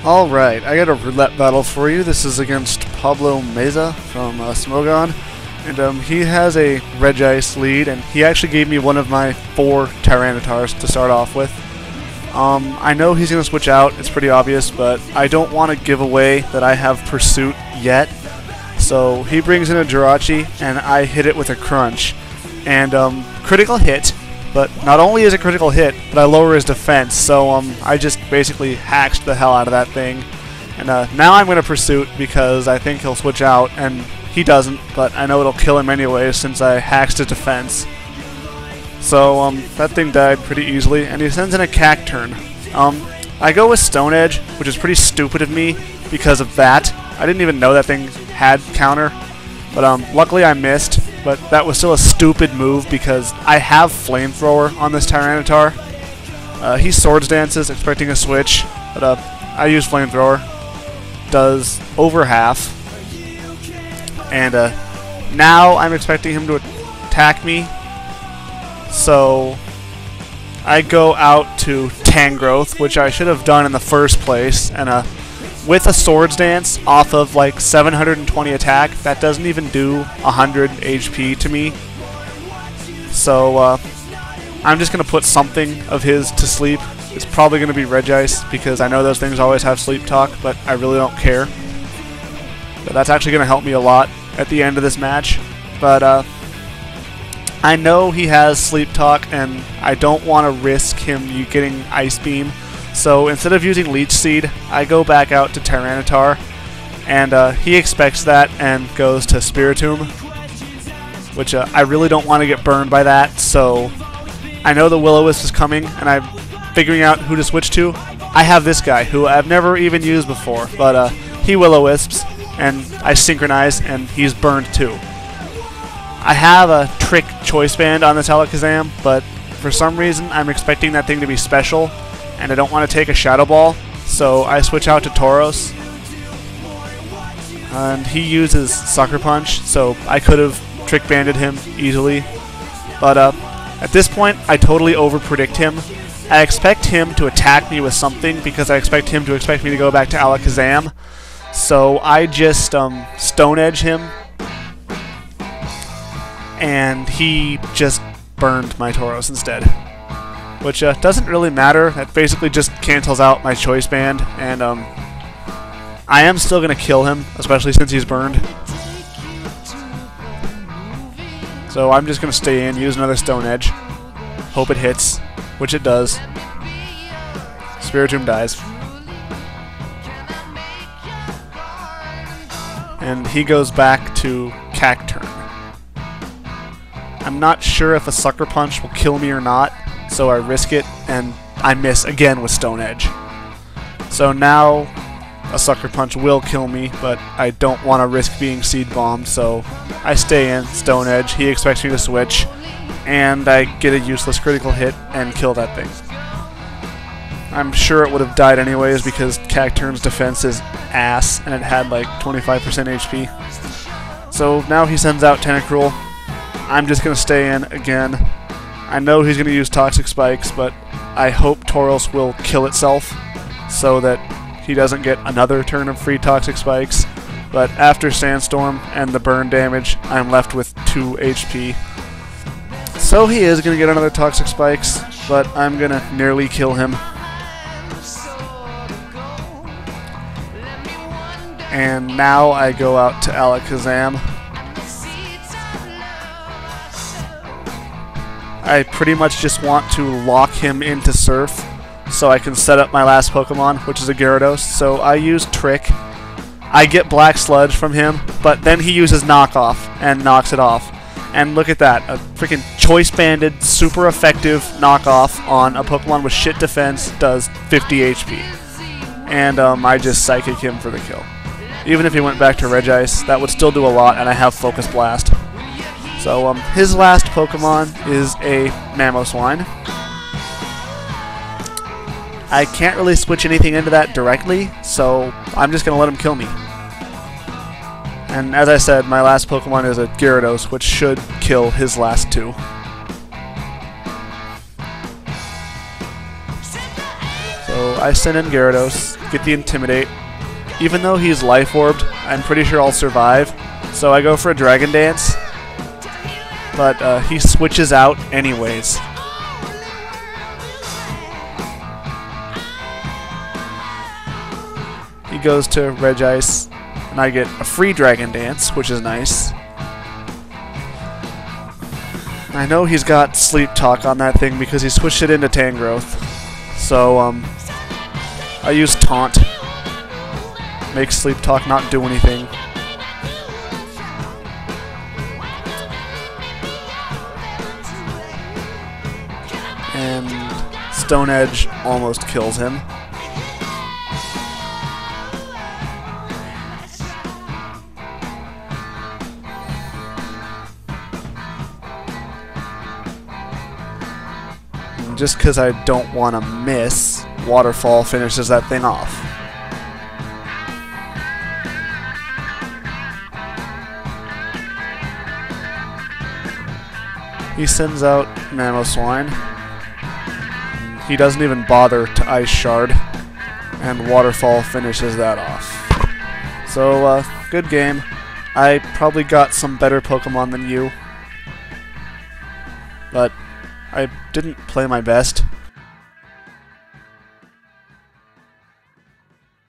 Alright, I got a roulette battle for you. This is against PabloMeza from Smogon. And he has a Regice lead, and he actually gave me one of my 4 Tyrannotars to start off with. I know he's going to switch out, it's pretty obvious, but I don't want to give away that I have Pursuit yet. So he brings in a Jirachi, and I hit it with a Crunch. And critical hit, but not only is it critical hit, but I lower his defense, so I just basically hacked the hell out of that thing. And now I'm going to Pursuit because I think he'll switch out, and he doesn't, but I know it'll kill him anyways since I hacked his defense. So that thing died pretty easily, and he sends in a Cack turn. I go with Stone Edge, which is pretty stupid of me because of that. I didn't even know that thing had counter, but luckily I missed. But that was still a stupid move because I have Flamethrower on this Tyranitar. He Swords Dances, expecting a switch, but I use Flamethrower. Does over half. And now I'm expecting him to attack me. So I go out to Tangrowth, which I should have done in the first place. And with a Swords Dance off of like 720 attack, that doesn't even do 100 HP to me. So I'm just going to put something of his to sleep. It's probably going to be Regice because I know those things always have Sleep Talk, but I really don't care. But that's actually going to help me a lot at the end of this match. But I know he has Sleep Talk, and I don't want to risk him getting Ice Beam. So instead of using Leech Seed, I go back out to Tyranitar, and he expects that and goes to Spiritomb, which I really don't want to get burned by that, so I know the Will-O-Wisp is coming, and I'm figuring out who to switch to. I have this guy, who I've never even used before, but he Will-O-Wisps, and I synchronize, and he's burned too. I have a Trick Choice Band on this Alakazam, but for some reason I'm expecting that thing to be special, and I don't want to take a Shadow Ball, so I switch out to Tauros. And he uses Sucker Punch, so I could have Trick Banded him easily. But at this point, I totally overpredict him. I expect him to attack me with something because I expect him to expect me to go back to Alakazam. So I just Stone Edge him, and he just burned my Tauros instead. Which doesn't really matter. That basically just cancels out my Choice Band, and I am still going to kill him, especially since he's burned. So I'm just going to stay in, use another Stone Edge, hope it hits, which it does. Spiritomb dies. And he goes back to Cack turn. I'm not sure if a Sucker Punch will kill me or not, so I risk it, and I miss again with Stone Edge. So now a Sucker Punch will kill me, but I don't want to risk being Seed Bombed, so I stay in Stone Edge. He expects me to switch, and I get a useless critical hit and kill that thing. I'm sure it would have died anyways because Cacturn's defense is ass, and it had like 25% HP. So now he sends out Tentacruel. I'm just going to stay in again. I know he's going to use Toxic Spikes, but I hope Tauros will kill itself so that he doesn't get another turn of free Toxic Spikes. But after Sandstorm and the burn damage, I'm left with 2 HP. So he is going to get another Toxic Spikes, but I'm going to nearly kill him. And now I go out to Alakazam. I pretty much just want to lock him into Surf so I can set up my last Pokemon, which is a Gyarados. So I use Trick. I get Black Sludge from him, but then he uses Knockoff and knocks it off. And look at that, a freaking Choice Banded, super effective Knockoff on a Pokemon with shit defense does 50 HP. And I just Psychic him for the kill. Even if he went back to Regice, that would still do a lot, and I have Focus Blast. So his last Pokemon is a Mamoswine. I can't really switch anything into that directly, so I'm just going to let him kill me. And as I said, my last Pokemon is a Gyarados, which should kill his last 2. So I send in Gyarados, get the Intimidate. Even though he's Life Orbed, I'm pretty sure I'll survive. So I go for a Dragon Dance, but he switches out anyways. He goes to Regice, and I get a free Dragon Dance, which is nice. I know he's got Sleep Talk on that thing because he switched it into Tangrowth. So, I use Taunt. Make Sleep Talk not do anything. And Stone Edge almost kills him. And just because I don't want to miss, Waterfall finishes that thing off. He sends out Mamoswine. He doesn't even bother to Ice Shard, and Waterfall finishes that off. So, good game. I probably got some better Pokemon than you, but I didn't play my best.